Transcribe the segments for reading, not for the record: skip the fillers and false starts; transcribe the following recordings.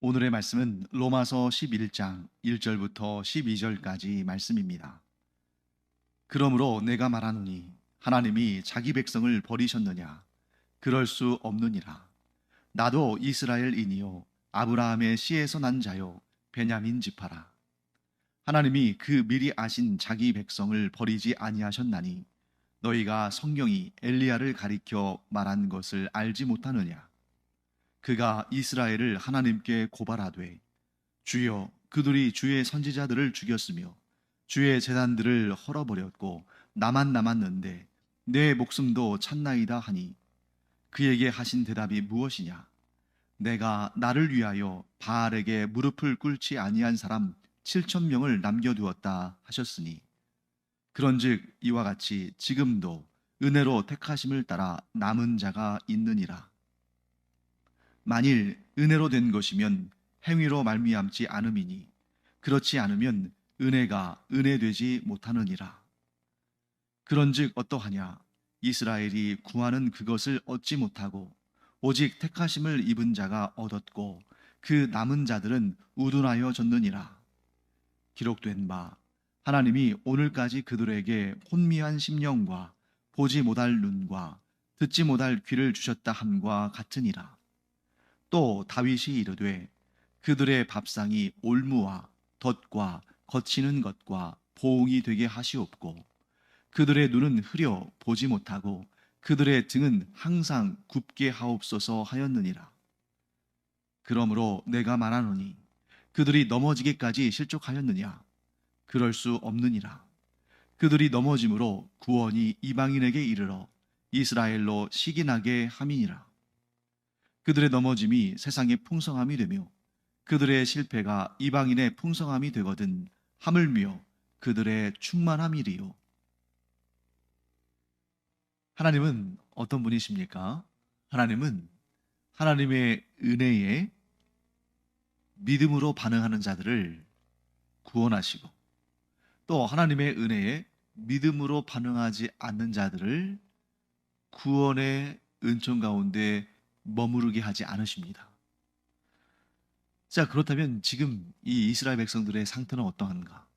오늘의 말씀은 로마서 11장 1절부터 12절까지 말씀입니다. 그러므로 내가 말하노니 하나님이 자기 백성을 버리셨느냐? 그럴 수 없느니라. 나도 이스라엘인이요 아브라함의 씨에서 난 자요 베냐민 지파라. 하나님이 그 미리 아신 자기 백성을 버리지 아니하셨나니 너희가 성경이 엘리야를 가리켜 말한 것을 알지 못하느냐? 그가 이스라엘을 하나님께 고발하되 주여 그들이 주의 선지자들을 죽였으며 주의 제단들을 헐어버렸고 나만 남았는데 내 목숨도 찾나이다 하니 그에게 하신 대답이 무엇이냐? 내가 나를 위하여 바알에게 무릎을 꿇지 아니한 사람 7천 명을 남겨두었다 하셨으니 그런즉 이와 같이 지금도 은혜로 택하심을 따라 남은 자가 있느니라. 만일 은혜로 된 것이면 행위로 말미암지 않음이니 그렇지 않으면 은혜가 은혜되지 못하느니라. 그런즉 어떠하냐? 이스라엘이 구하는 그것을 얻지 못하고 오직 택하심을 입은 자가 얻었고 그 남은 자들은 우둔하여 졌느니라. 기록된 바 하나님이 오늘까지 그들에게 혼미한 심령과 보지 못할 눈과 듣지 못할 귀를 주셨다 함과 같으니라. 또 다윗이 이르되 그들의 밥상이 올무와 덫과 거치는 것과 보응이 되게 하시옵고 그들의 눈은 흐려 보지 못하고 그들의 등은 항상 굽게 하옵소서 하였느니라. 그러므로 내가 말하노니 그들이 넘어지기까지 실족하였느냐? 그럴 수 없느니라. 그들이 넘어짐으로 구원이 이방인에게 이르러 이스라엘로 시기나게 함이니라. 그들의 넘어짐이 세상의 풍성함이 되며 그들의 실패가 이방인의 풍성함이 되거든 하물며 그들의 충만함이리요. 하나님은 어떤 분이십니까? 하나님은 하나님의 은혜에 믿음으로 반응하는 자들을 구원하시고 또 하나님의 은혜에 믿음으로 반응하지 않는 자들을 구원의 은총 가운데 머무르게 하지 않으십니다. 자, 그렇다면 지금 이 이스라엘 백성들의 상태는 어떠한가?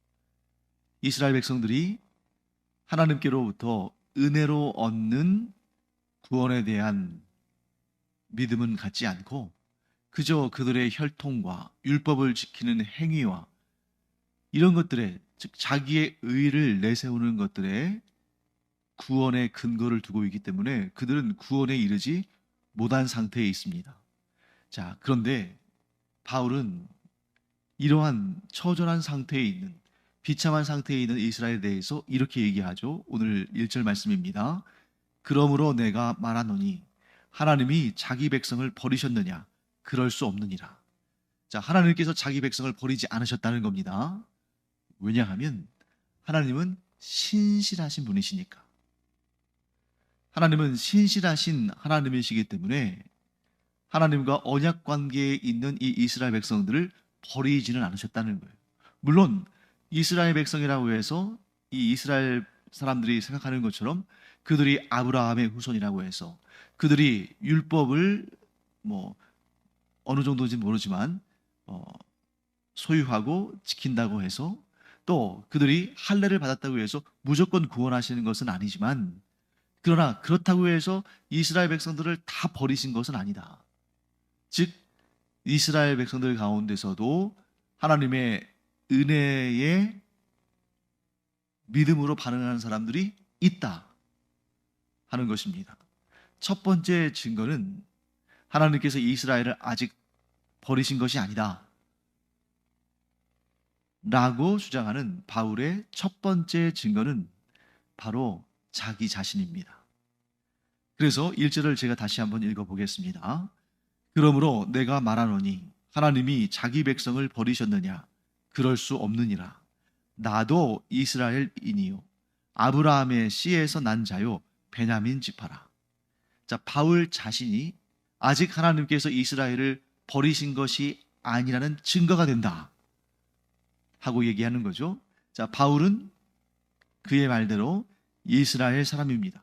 이스라엘 백성들이 하나님께로부터 은혜로 얻는 구원에 대한 믿음은 갖지 않고 그저 그들의 혈통과 율법을 지키는 행위와 이런 것들에, 즉 자기의 의를 내세우는 것들에 구원의 근거를 두고 있기 때문에 그들은 구원에 이르지 못한 상태에 있습니다. 자, 그런데 바울은 이러한 처절한 상태에 있는, 비참한 상태에 있는 이스라엘에 대해서 이렇게 얘기하죠. 오늘 1절 말씀입니다. 그러므로 내가 말하노니 하나님이 자기 백성을 버리셨느냐? 그럴 수 없느니라. 자, 하나님께서 자기 백성을 버리지 않으셨다는 겁니다. 왜냐하면 하나님은 신실하신 분이시니까. 하나님은 신실하신 하나님이시기 때문에 하나님과 언약 관계에 있는 이 이스라엘 백성들을 버리지는 않으셨다는 거예요. 물론 이스라엘 백성이라고 해서 이 이스라엘 사람들이 생각하는 것처럼 그들이 아브라함의 후손이라고 해서 그들이 율법을 어느 정도인지 모르지만 소유하고 지킨다고 해서 또 그들이 할례를 받았다고 해서 무조건 구원하시는 것은 아니지만, 그러나 그렇다고 해서 이스라엘 백성들을 다 버리신 것은 아니다. 즉 이스라엘 백성들 가운데서도 하나님의 은혜에 믿음으로 반응하는 사람들이 있다 하는 것입니다. 첫 번째 증거는 하나님께서 이스라엘을 아직 버리신 것이 아니다 라고 주장하는 바울의 첫 번째 증거는 바로 자기 자신입니다. 그래서 1절을 제가 다시 한번 읽어보겠습니다. 그러므로 내가 말하노니 하나님이 자기 백성을 버리셨느냐? 그럴 수 없느니라. 나도 이스라엘인이요 아브라함의 씨에서 난 자요 베냐민 지파라. 자, 바울 자신이 아직 하나님께서 이스라엘을 버리신 것이 아니라는 증거가 된다 하고 얘기하는 거죠. 자, 바울은 그의 말대로 이스라엘 사람입니다.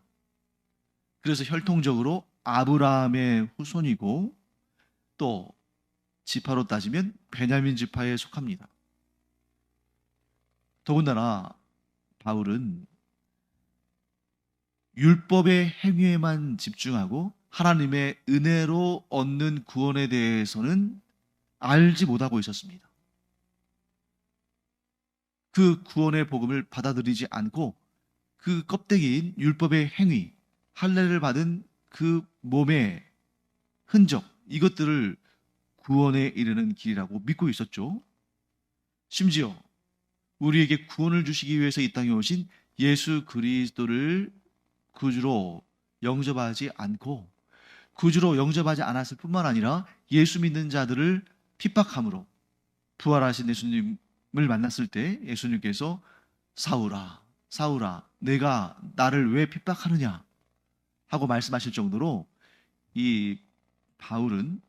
그래서 혈통적으로 아브라함의 후손이고 또 지파로 따지면 베냐민 지파에 속합니다. 더군다나 바울은 율법의 행위에만 집중하고 하나님의 은혜로 얻는 구원에 대해서는 알지 못하고 있었습니다. 그 구원의 복음을 받아들이지 않고 그 껍데기인 율법의 행위, 할례를 받은 그 몸의 흔적, 이것들을 구원에 이르는 길이라고 믿고 있었죠. 심지어 우리에게 구원을 주시기 위해서 이 땅에 오신 예수 그리스도를 구주로 영접하지 않고 구주로 영접하지 않았을 뿐만 아니라 예수 믿는 자들을 핍박함으로 부활하신 예수님을 만났을 때 예수님께서 사울아, 사울아, 내가 나를 왜 핍박하느냐 하고 말씀하실 정도로 이 바울은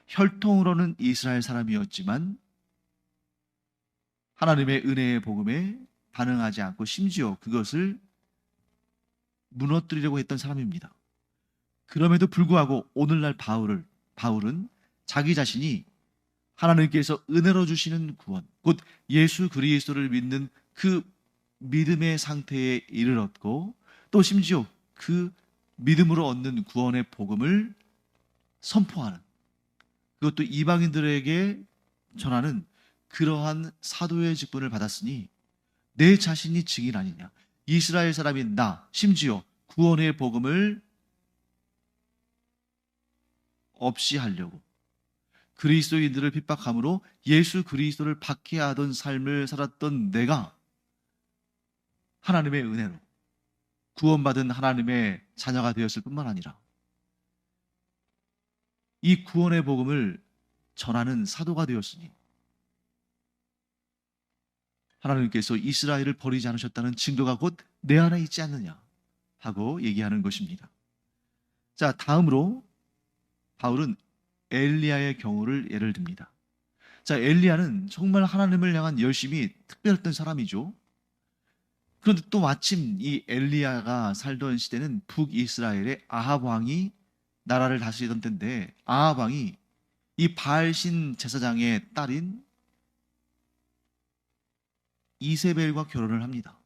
혈통으로는 이스라엘 사람이었지만 하나님의 은혜의 복음에 반응하지 않고 심지어 그것을 무너뜨리려고 했던 사람입니다. 그럼에도 불구하고 오늘날 바울은 자기 자신이 하나님께서 은혜로 주시는 구원, 곧 예수 그리스도를 믿는 그 믿음의 상태에 이르렀고 또 심지어 그 믿음으로 얻는 구원의 복음을 선포하는, 그것도 이방인들에게 전하는 그러한 사도의 직분을 받았으니 내 자신이 증인 아니냐. 이스라엘 사람인 나, 심지어 구원의 복음을 없이 하려고 그리스도인들을 핍박함으로 예수 그리스도를 박해하던 삶을 살았던 내가 하나님의 은혜로 구원받은 하나님의 자녀가 되었을 뿐만 아니라 이 구원의 복음을 전하는 사도가 되었으니 하나님께서 이스라엘을 버리지 않으셨다는 증거가 곧 내 안에 있지 않느냐 하고 얘기하는 것입니다. 자, 다음으로 바울은 엘리야의 경우를 예를 듭니다. 자, 엘리야는 정말 하나님을 향한 열심이 특별했던 사람이죠. 그런데 또 마침 이 엘리야가 살던 시대는 북이스라엘의 아합 왕이 나라를 다스리던 때인데 아합 왕이 이 바알신 제사장의 딸인 이세벨과 결혼을 합니다.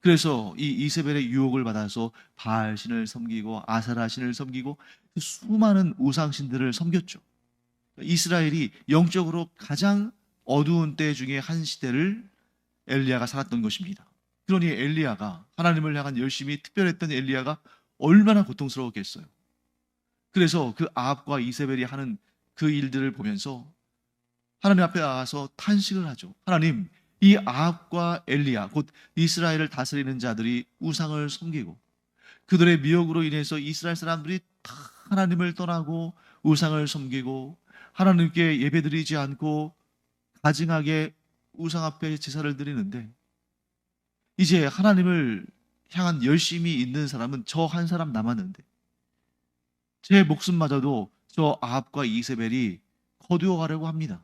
그래서 이 이세벨의 유혹을 받아서 바알신을 섬기고 아세라신을 섬기고 수많은 우상신들을 섬겼죠. 이스라엘이 영적으로 가장 어두운 때 중에 한 시대를 엘리야가 살았던 것입니다. 그러니 엘리야가 하나님을 향한 열심이 특별했던 엘리야가 얼마나 고통스러웠겠어요. 그래서 그 아합과 이세벨이 하는 그 일들을 보면서 하나님 앞에 나가서 탄식을 하죠. 하나님, 이 아합과 엘리야, 곧 이스라엘을 다스리는 자들이 우상을 섬기고 그들의 미혹으로 인해서 이스라엘 사람들이 다 하나님을 떠나고 우상을 섬기고 하나님께 예배드리지 않고 가증하게 우상 앞에 제사를 드리는데 이제 하나님을 향한 열심이 있는 사람은 저 한 사람 남았는데 제 목숨마저도 저 아합과 이세벨이 거두어 가려고 합니다.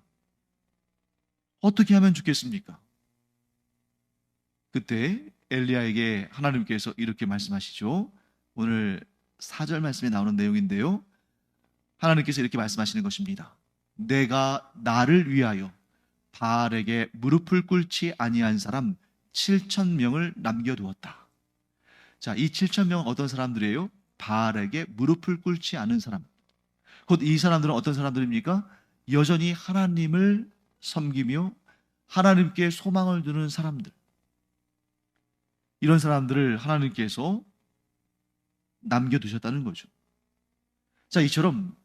어떻게 하면 좋겠습니까? 그때 엘리야에게 하나님께서 이렇게 말씀하시죠. 오늘 4절 말씀에 나오는 내용인데요. 하나님께서 이렇게 말씀하시는 것입니다. 내가 나를 위하여 바알에게 무릎을 꿇지 아니한 사람 7,000명을 남겨두었다. 자, 이 7,000명은 어떤 사람들이에요? 바알에게 무릎을 꿇지 않은 사람. 곧 이 사람들은 어떤 사람들입니까? 여전히 하나님을 섬기며 하나님께 소망을 두는 사람들. 이런 사람들을 하나님께서 남겨두셨다는 거죠. 자, 이처럼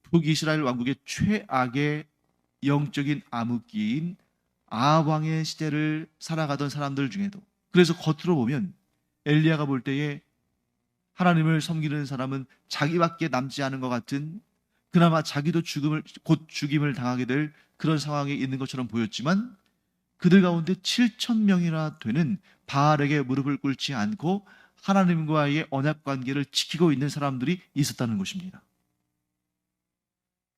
북이스라엘 왕국의 최악의 영적인 암흑기인 아합 왕의 시대를 살아가던 사람들 중에도, 그래서 겉으로 보면 엘리야가 볼 때에 하나님을 섬기는 사람은 자기밖에 남지 않은 것 같은, 그나마 자기도 곧 죽임을 당하게 될 그런 상황에 있는 것처럼 보였지만 그들 가운데 7,000명이나 되는 바알에게 무릎을 꿇지 않고 하나님과의 언약 관계를 지키고 있는 사람들이 있었다는 것입니다.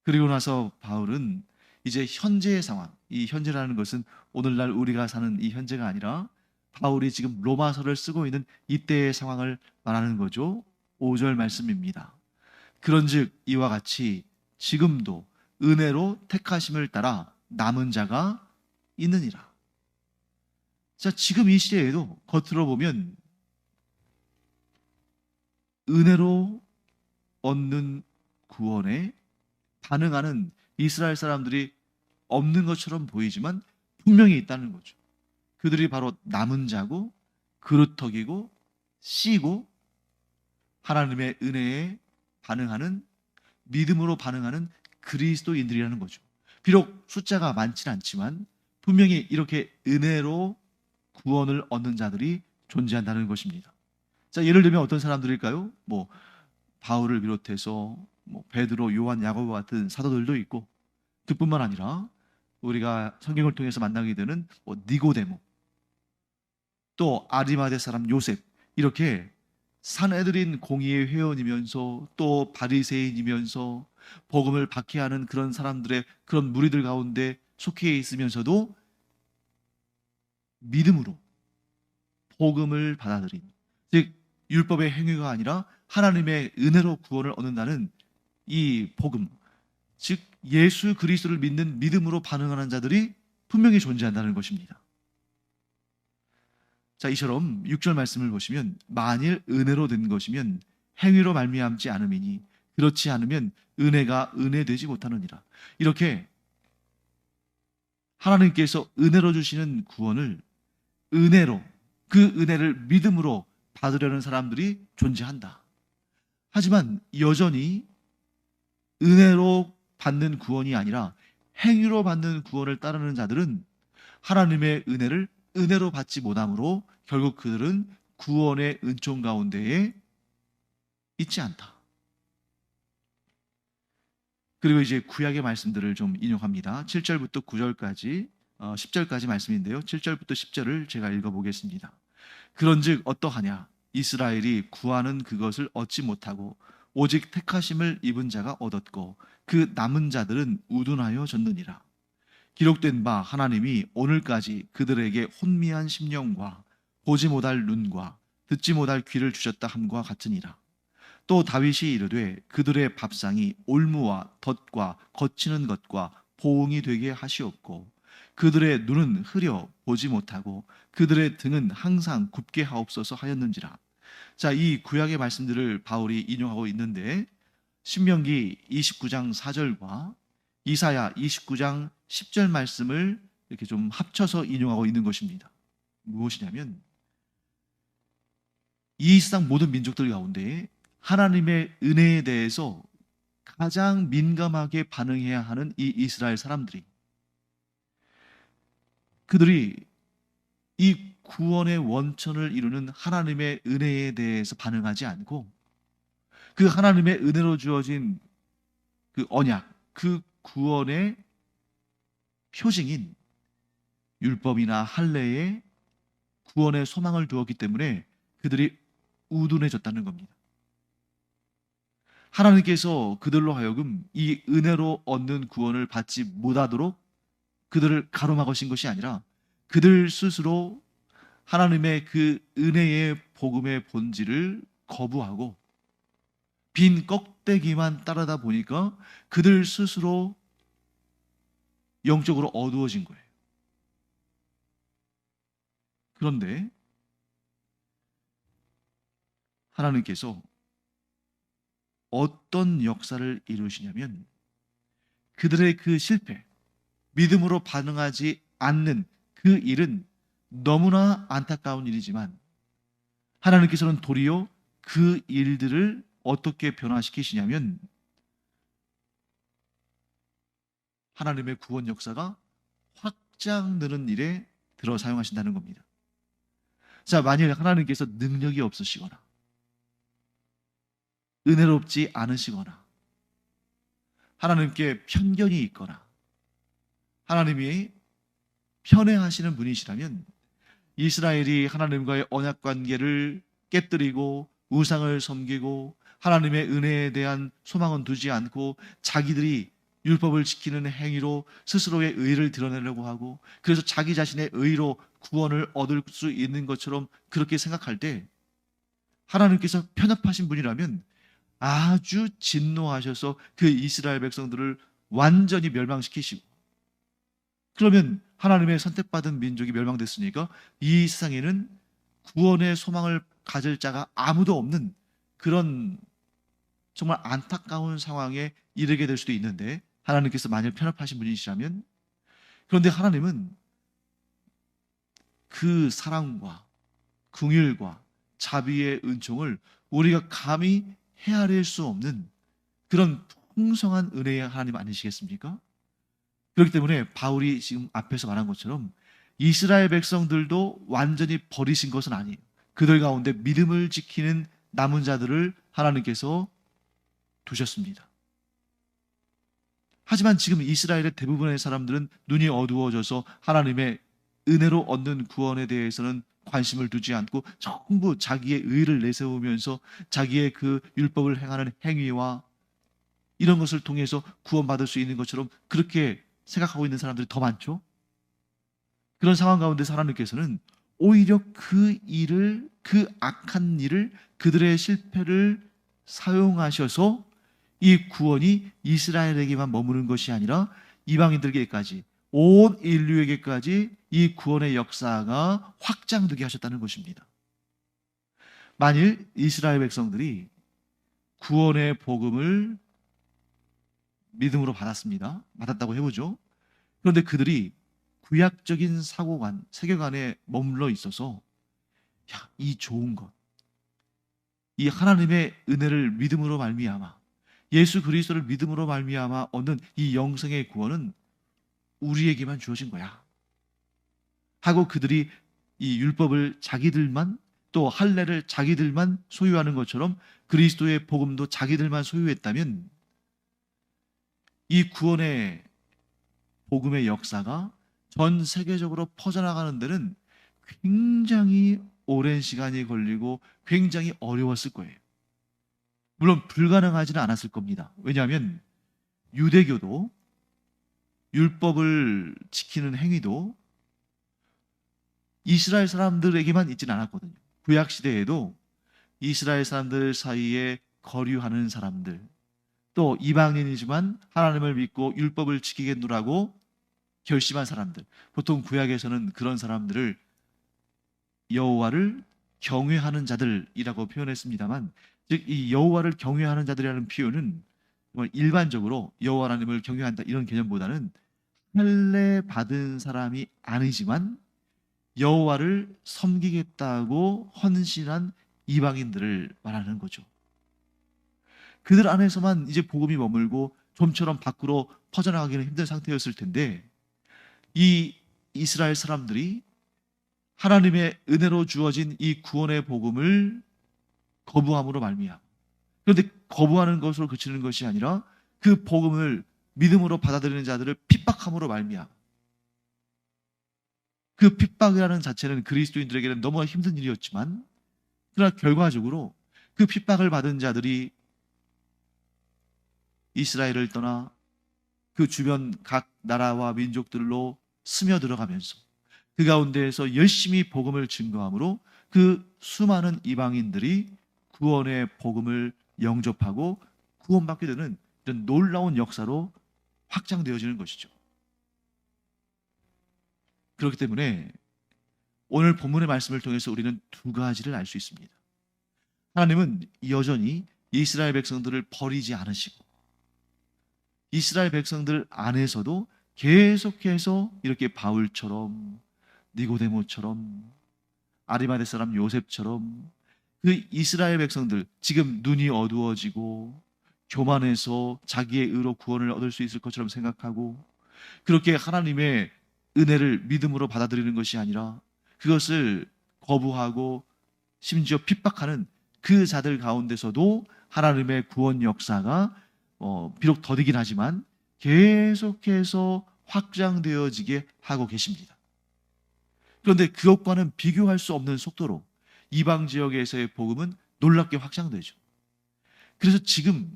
그리고 나서 바울은 이제 현재의 상황, 이 현재라는 것은 오늘날 우리가 사는 이 현재가 아니라 바울이 지금 로마서를 쓰고 있는 이때의 상황을 말하는 거죠. 5절 말씀입니다. 그런즉 이와 같이 지금도 은혜로 택하심을 따라 남은 자가 있느니라. 자, 지금 이 시대에도 겉으로 보면 은혜로 얻는 구원에 반응하는 이스라엘 사람들이 없는 것처럼 보이지만 분명히 있다는 거죠. 그들이 바로 남은 자고 그루터기고 씨고 하나님의 은혜에 반응하는, 믿음으로 반응하는 그리스도인들이라는 거죠. 비록 숫자가 많지는 않지만 분명히 이렇게 은혜로 구원을 얻는 자들이 존재한다는 것입니다. 자, 예를 들면 어떤 사람들일까요? 바울을 비롯해서 베드로, 요한, 야고보 같은 사도들도 있고, 그뿐만 아니라 우리가 성경을 통해서 만나게 되는 니고데모, 또 아리마대 사람 요셉, 이렇게 산헤드린 공의의 회원이면서 또 바리새인이면서 복음을 박해하는 그런 사람들의 그런 무리들 가운데 속해 있으면서도 믿음으로 복음을 받아들인, 즉 율법의 행위가 아니라 하나님의 은혜로 구원을 얻는다는 이 복음, 즉 예수 그리스도를 믿는 믿음으로 반응하는 자들이 분명히 존재한다는 것입니다. 자, 이처럼 6절 말씀을 보시면 만일 은혜로 된 것이면 행위로 말미암지 않음이니 그렇지 않으면 은혜가 은혜되지 못하느니라. 이렇게 하나님께서 은혜로 주시는 구원을 은혜로, 그 은혜를 믿음으로 받으려는 사람들이 존재한다. 하지만 여전히 은혜로 받는 구원이 아니라 행위로 받는 구원을 따르는 자들은 하나님의 은혜를 은혜로 받지 못하므로 결국 그들은 구원의 은총 가운데에 있지 않다. 그리고 이제 구약의 말씀들을 좀 인용합니다. 7절부터 9절까지 10절까지 말씀인데요. 7절부터 10절을 제가 읽어보겠습니다. 그런즉 어떠하냐? 이스라엘이 구하는 그것을 얻지 못하고 오직 택하심을 입은 자가 얻었고 그 남은 자들은 우둔하여 졌느니라. 기록된 바 하나님이 오늘까지 그들에게 혼미한 심령과 보지 못할 눈과 듣지 못할 귀를 주셨다 함과 같으니라. 또 다윗이 이르되 그들의 밥상이 올무와 덫과 거치는 것과 보응이 되게 하시옵고 그들의 눈은 흐려 보지 못하고 그들의 등은 항상 굽게 하옵소서 하였는지라. 자, 이 구약의 말씀들을 바울이 인용하고 있는데 신명기 29장 4절과 이사야 29장 10절 말씀을 이렇게 좀 합쳐서 인용하고 있는 것입니다. 무엇이냐면 이 세상 모든 민족들 가운데 하나님의 은혜에 대해서 가장 민감하게 반응해야 하는 이 이스라엘 사람들이, 그들이 이 구원의 원천을 이루는 하나님의 은혜에 대해서 반응하지 않고 그 하나님의 은혜로 주어진 그 언약, 그 구원의 표징인 율법이나 할례에 구원의 소망을 두었기 때문에 그들이 우둔해졌다는 겁니다. 하나님께서 그들로 하여금 이 은혜로 얻는 구원을 받지 못하도록 그들을 가로막으신 것이 아니라 그들 스스로 하나님의 그 은혜의 복음의 본질을 거부하고 빈 껍데기만 따르다 보니까 그들 스스로 영적으로 어두워진 거예요. 그런데 하나님께서 어떤 역사를 이루시냐면 그들의 그 실패, 믿음으로 반응하지 않는 그 일은 너무나 안타까운 일이지만 하나님께서는 도리어 그 일들을 어떻게 변화시키시냐면 하나님의 구원 역사가 확장되는 일에 들어 사용하신다는 겁니다. 자, 만일 하나님께서 능력이 없으시거나 은혜롭지 않으시거나 하나님께 편견이 있거나 하나님이 편애하시는 분이시라면 이스라엘이 하나님과의 언약 관계를 깨뜨리고 우상을 섬기고 하나님의 은혜에 대한 소망은 두지 않고 자기들이 율법을 지키는 행위로 스스로의 의를 드러내려고 하고 그래서 자기 자신의 의로 구원을 얻을 수 있는 것처럼 그렇게 생각할 때 하나님께서 편협하신 분이라면 아주 진노하셔서 그 이스라엘 백성들을 완전히 멸망시키시고, 그러면 하나님의 선택받은 민족이 멸망됐으니까 이 세상에는 구원의 소망을 가질 자가 아무도 없는 그런 정말 안타까운 상황에 이르게 될 수도 있는데, 하나님께서 만약 편협하신 분이시라면, 그런데 하나님은 그 사랑과 긍휼과 자비의 은총을 우리가 감히 헤아릴 수 없는 그런 풍성한 은혜의 하나님 아니시겠습니까? 그렇기 때문에 바울이 지금 앞에서 말한 것처럼 이스라엘 백성들도 완전히 버리신 것은 아니에요. 그들 가운데 믿음을 지키는 남은 자들을 하나님께서 두셨습니다. 하지만 지금 이스라엘의 대부분의 사람들은 눈이 어두워져서 하나님의 은혜로 얻는 구원에 대해서는 관심을 두지 않고 전부 자기의 의를 내세우면서 자기의 그 율법을 행하는 행위와 이런 것을 통해서 구원받을 수 있는 것처럼 그렇게 생각하고 있는 사람들이 더 많죠. 그런 상황 가운데서 하나님께서는 오히려 그 일을, 그 악한 일을, 그들의 실패를 사용하셔서 이 구원이 이스라엘에게만 머무는 것이 아니라 이방인들에게까지, 온 인류에게까지 이 구원의 역사가 확장되게 하셨다는 것입니다. 만일 이스라엘 백성들이 구원의 복음을 믿음으로 받았다고 해보죠. 그런데 그들이 구약적인 사고관, 세계관에 머물러 있어서 이 좋은 것, 이 하나님의 은혜를 믿음으로 말미암아, 예수 그리스도를 믿음으로 말미암아 얻는 이 영생의 구원은 우리에게만 주어진 거야 하고 그들이 이 율법을 자기들만, 또 할례를 자기들만 소유하는 것처럼 그리스도의 복음도 자기들만 소유했다면 이 구원의 복음의 역사가 전 세계적으로 퍼져나가는 데는 굉장히 오랜 시간이 걸리고 굉장히 어려웠을 거예요. 물론 불가능하지는 않았을 겁니다. 왜냐하면 유대교도, 율법을 지키는 행위도 이스라엘 사람들에게만 있지는 않았거든요. 구약 시대에도 이스라엘 사람들 사이에 거류하는 사람들, 또 이방인이지만 하나님을 믿고 율법을 지키겠노라고 결심한 사람들, 보통 구약에서는 그런 사람들을 여호와를 경외하는 자들이라고 표현했습니다만, 즉 이 여호와를 경외하는 자들이라는 표현은 일반적으로 여호와 하나님을 경외한다 이런 개념보다는 할례 받은 사람이 아니지만 여호와를 섬기겠다고 헌신한 이방인들을 말하는 거죠. 그들 안에서만 이제 복음이 머물고 좀처럼 밖으로 퍼져나가기는 힘든 상태였을 텐데, 이 이스라엘 사람들이 하나님의 은혜로 주어진 이 구원의 복음을 거부함으로 말미암아, 그런데 거부하는 것으로 그치는 것이 아니라 그 복음을 믿음으로 받아들이는 자들을 핍박함으로 말미암아, 그 핍박이라는 자체는 그리스도인들에게는 너무 힘든 일이었지만, 그러나 결과적으로 그 핍박을 받은 자들이 이스라엘을 떠나 그 주변 각 나라와 민족들로 스며들어가면서 그 가운데에서 열심히 복음을 증거함으로 그 수많은 이방인들이 구원의 복음을 영접하고 구원받게 되는 이런 놀라운 역사로 확장되어지는 것이죠. 그렇기 때문에 오늘 본문의 말씀을 통해서 우리는 두 가지를 알 수 있습니다. 하나님은 여전히 이스라엘 백성들을 버리지 않으시고, 이스라엘 백성들 안에서도 계속해서 이렇게 바울처럼, 니고데모처럼, 아리마대 사람 요셉처럼 그 이스라엘 백성들, 지금 눈이 어두워지고 교만해서 자기의 의로 구원을 얻을 수 있을 것처럼 생각하고 그렇게 하나님의 은혜를 믿음으로 받아들이는 것이 아니라 그것을 거부하고 심지어 핍박하는 그 자들 가운데서도 하나님의 구원 역사가 비록 더디긴 하지만 계속해서 확장되어지게 하고 계십니다. 그런데 그것과는 비교할 수 없는 속도로 이방 지역에서의 복음은 놀랍게 확장되죠. 그래서 지금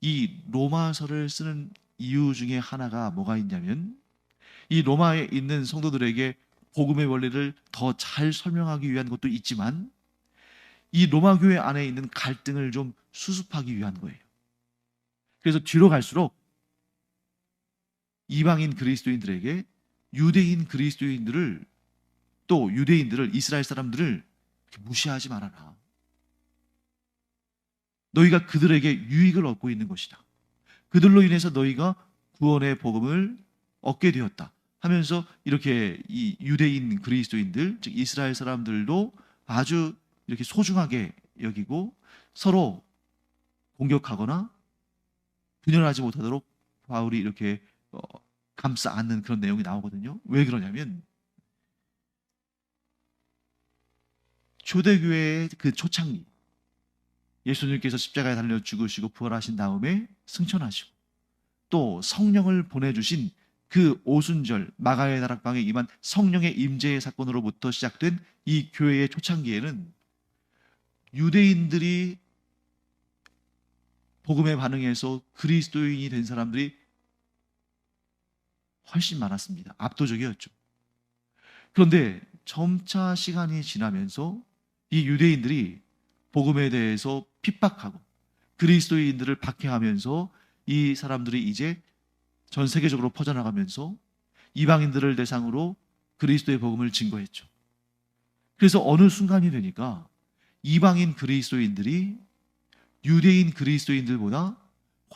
이 로마서를 쓰는 이유 중에 하나가 뭐가 있냐면, 이 로마에 있는 성도들에게 복음의 원리를 더 잘 설명하기 위한 것도 있지만 이 로마 교회 안에 있는 갈등을 좀 수습하기 위한 거예요. 그래서 뒤로 갈수록 이방인 그리스도인들에게 유대인 그리스도인들을, 또 유대인들을, 이스라엘 사람들을 무시하지 말아라. 너희가 그들에게 유익을 얻고 있는 것이다. 그들로 인해서 너희가 구원의 복음을 얻게 되었다 하면서 이렇게 이 유대인 그리스도인들, 즉 이스라엘 사람들도 아주 이렇게 소중하게 여기고 서로 공격하거나 분열하지 못하도록 바울이 이렇게 감싸 안는 그런 내용이 나오거든요. 왜 그러냐면 초대교회의 그 초창기, 예수님께서 십자가에 달려 죽으시고 부활하신 다음에 승천하시고 또 성령을 보내주신 그 오순절 마가의 다락방에 임한 성령의 임재의 사건으로부터 시작된 이 교회의 초창기에는 유대인들이 복음에 반응해서 그리스도인이 된 사람들이 훨씬 많았습니다. 압도적이었죠. 그런데 점차 시간이 지나면서 이 유대인들이 복음에 대해서 핍박하고 그리스도인들을 박해하면서 이 사람들이 이제 전 세계적으로 퍼져나가면서 이방인들을 대상으로 그리스도의 복음을 증거했죠. 그래서 어느 순간이 되니까 이방인 그리스도인들이 유대인 그리스도인들보다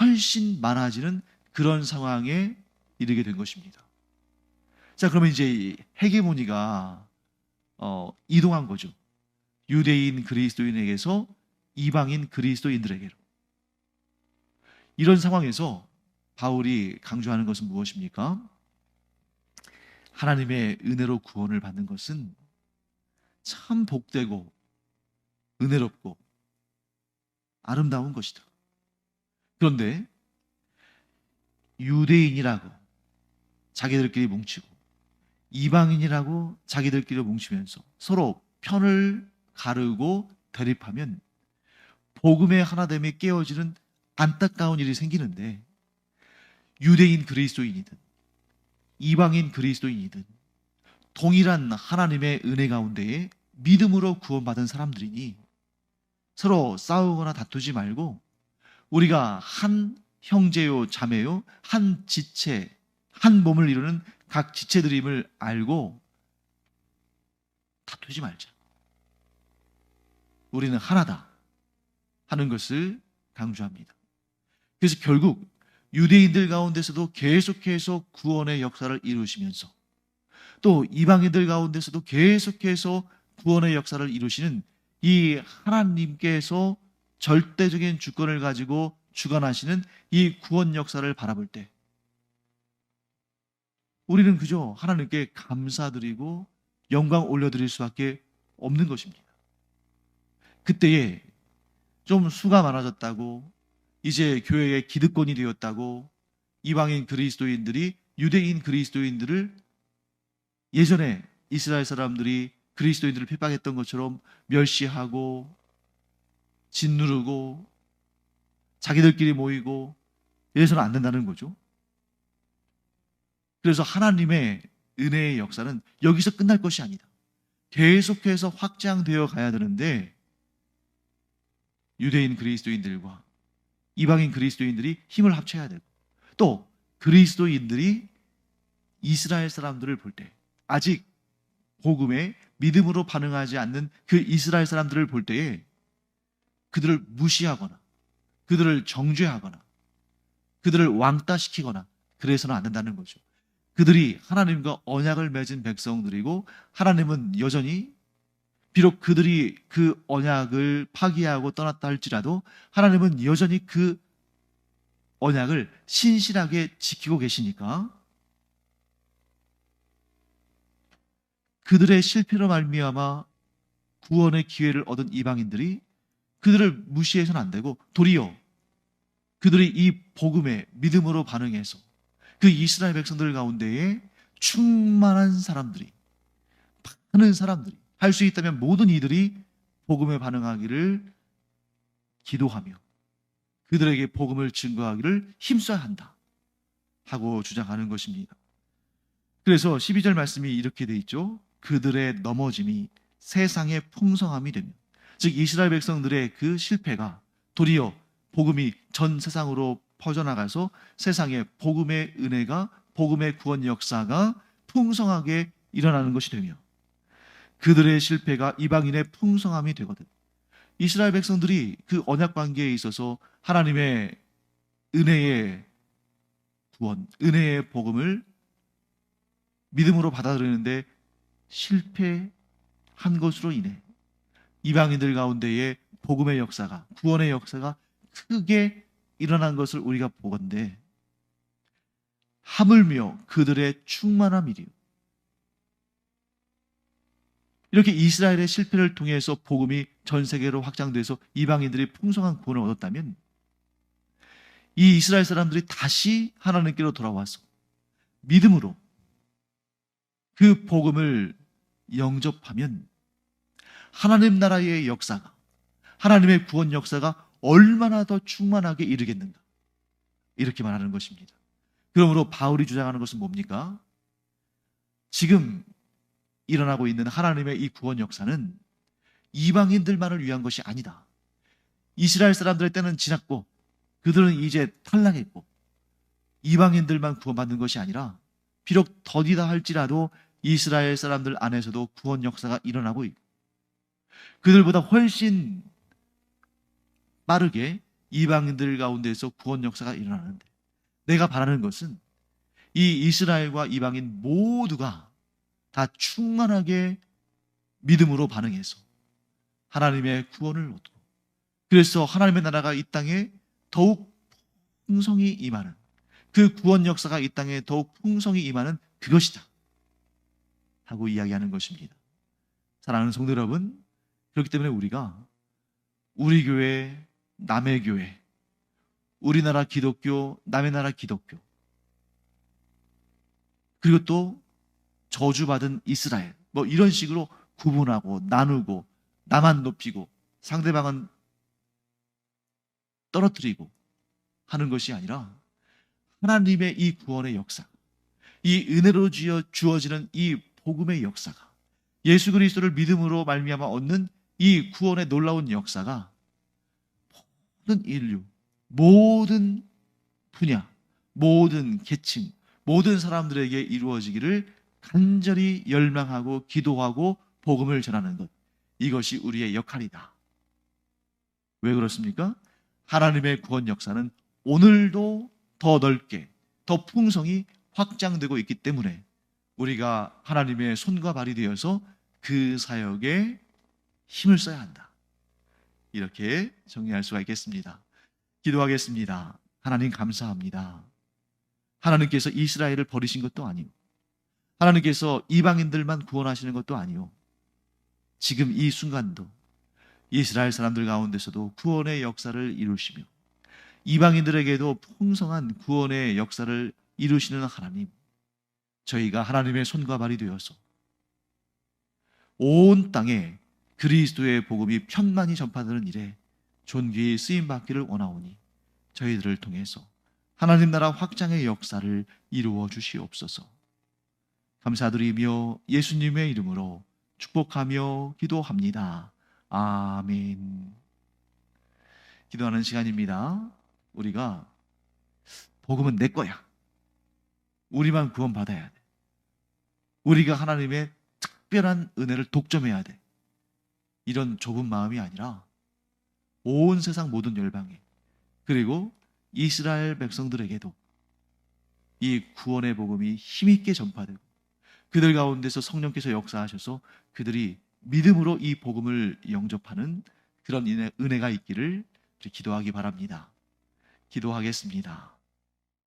훨씬 많아지는 그런 상황에 이르게 된 것입니다. 자, 그러면 이제 헤게모니가 이동한 거죠. 유대인 그리스도인에게서 이방인 그리스도인들에게로. 이런 상황에서 바울이 강조하는 것은 무엇입니까? 하나님의 은혜로 구원을 받는 것은 참 복되고 은혜롭고 아름다운 것이다. 그런데 유대인이라고 자기들끼리 뭉치고 이방인이라고 자기들끼리 뭉치면서 서로 편을 가르고 대립하면 복음의 하나됨이 깨어지는 안타까운 일이 생기는데, 유대인 그리스도인이든 이방인 그리스도인이든 동일한 하나님의 은혜 가운데에 믿음으로 구원받은 사람들이니 서로 싸우거나 다투지 말고 우리가 한 형제요 자매요 한 지체, 한 몸을 이루는 각 지체들임을 알고 다투지 말자. 우리는 하나다 하는 것을 강조합니다. 그래서 결국 유대인들 가운데서도 계속해서 구원의 역사를 이루시면서 또 이방인들 가운데서도 계속해서 구원의 역사를 이루시는 이 하나님께서 절대적인 주권을 가지고 주관하시는 이 구원 역사를 바라볼 때 우리는 그저 하나님께 감사드리고 영광 올려드릴 수밖에 없는 것입니다. 그때에 좀 수가 많아졌다고, 이제 교회의 기득권이 되었다고 이방인 그리스도인들이 유대인 그리스도인들을 예전에 이스라엘 사람들이 그리스도인들을 핍박했던 것처럼 멸시하고 짓누르고 자기들끼리 모이고 이래서는 안 된다는 거죠. 그래서 하나님의 은혜의 역사는 여기서 끝날 것이 아니다. 계속해서 확장되어 가야 되는데 유대인 그리스도인들과 이방인 그리스도인들이 힘을 합쳐야 되고 또 그리스도인들이 이스라엘 사람들을 볼 때 아직 복음에 믿음으로 반응하지 않는 그 이스라엘 사람들을 볼 때에 그들을 무시하거나 그들을 정죄하거나 그들을 왕따시키거나 그래서는 안 된다는 거죠. 그들이 하나님과 언약을 맺은 백성들이고 하나님은 여전히 비록 그들이 그 언약을 파기하고 떠났다 할지라도 하나님은 여전히 그 언약을 신실하게 지키고 계시니까 그들의 실패로 말미암아 구원의 기회를 얻은 이방인들이 그들을 무시해서는 안 되고 도리어 그들이 이 복음에 믿음으로 반응해서 그 이스라엘 백성들 가운데에 충만한 사람들이, 많은 사람들이 할 수 있다면 모든 이들이 복음에 반응하기를 기도하며 그들에게 복음을 증거하기를 힘써야 한다 하고 주장하는 것입니다. 그래서 12절 말씀이 이렇게 돼 있죠. 그들의 넘어짐이 세상의 풍성함이 되며, 즉 이스라엘 백성들의 그 실패가 도리어 복음이 전 세상으로 퍼져나가서 세상에 복음의 은혜가 복음의 구원 역사가 풍성하게 일어나는 것이 되며 그들의 실패가 이방인의 풍성함이 되거든. 이스라엘 백성들이 그 언약 관계에 있어서 하나님의 은혜의 구원, 은혜의 복음을 믿음으로 받아들이는데 실패한 것으로 인해 이방인들 가운데에 복음의 역사가, 구원의 역사가 크게 일어난 것을 우리가 보건대 하물며 그들의 충만함이리요. 이렇게 이스라엘의 실패를 통해서 복음이 전 세계로 확장돼서 이방인들이 풍성한 구원을 얻었다면 이 이스라엘 사람들이 다시 하나님께로 돌아와서 믿음으로 그 복음을 영접하면 하나님 나라의 역사가, 하나님의 구원 역사가 얼마나 더 충만하게 이르겠는가, 이렇게 말하는 것입니다. 그러므로 바울이 주장하는 것은 뭡니까? 지금 일어나고 있는 하나님의 이 구원 역사는 이방인들만을 위한 것이 아니다. 이스라엘 사람들의 때는 지났고 그들은 이제 탈락했고 이방인들만 구원받는 것이 아니라 비록 더디다 할지라도 이스라엘 사람들 안에서도 구원 역사가 일어나고 있고 그들보다 훨씬 빠르게 이방인들 가운데서 구원 역사가 일어나는데 내가 바라는 것은 이 이스라엘과 이방인 모두가 다 충만하게 믿음으로 반응해서 하나님의 구원을 얻고 그래서 하나님의 나라가 이 땅에 더욱 풍성히 임하는 그 구원 역사가 이 땅에 더욱 풍성히 임하는 그것이다 하고 이야기하는 것입니다. 사랑하는 성도 여러분, 그렇기 때문에 우리가 우리 교회, 남의 교회, 우리나라 기독교, 남의 나라 기독교, 그리고 또 저주받은 이스라엘, 뭐 이런 식으로 구분하고 나누고 나만 높이고 상대방은 떨어뜨리고 하는 것이 아니라 하나님의 이 구원의 역사, 이 은혜로 주어지는 이 복음의 역사가 예수 그리스도를 믿음으로 말미암아 얻는 이 구원의 놀라운 역사가 모든 인류, 모든 분야, 모든 계층, 모든 사람들에게 이루어지기를 간절히 열망하고 기도하고 복음을 전하는 것, 이것이 우리의 역할이다. 왜 그렇습니까? 하나님의 구원 역사는 오늘도 더 넓게, 더 풍성히 확장되고 있기 때문에 우리가 하나님의 손과 발이 되어서 그 사역에 힘을 써야 한다. 이렇게 정리할 수가 있겠습니다. 기도하겠습니다. 하나님 감사합니다. 하나님께서 이스라엘을 버리신 것도 아니고 하나님께서 이방인들만 구원하시는 것도 아니요, 지금 이 순간도 이스라엘 사람들 가운데서도 구원의 역사를 이루시며 이방인들에게도 풍성한 구원의 역사를 이루시는 하나님, 저희가 하나님의 손과 발이 되어서 온 땅에 그리스도의 복음이 편만히 전파되는 일에 존귀히 쓰임받기를 원하오니 저희들을 통해서 하나님 나라 확장의 역사를 이루어 주시옵소서. 감사드리며 예수님의 이름으로 축복하며 기도합니다. 아멘. 기도하는 시간입니다. 우리가 복음은 내 거야, 우리만 구원받아야 돼, 우리가 하나님의 특별한 은혜를 독점해야 돼, 이런 좁은 마음이 아니라 온 세상 모든 열방에, 그리고 이스라엘 백성들에게도 이 구원의 복음이 힘있게 전파되고 그들 가운데서 성령께서 역사하셔서 그들이 믿음으로 이 복음을 영접하는 그런 은혜가 있기를 기도하기 바랍니다. 기도하겠습니다.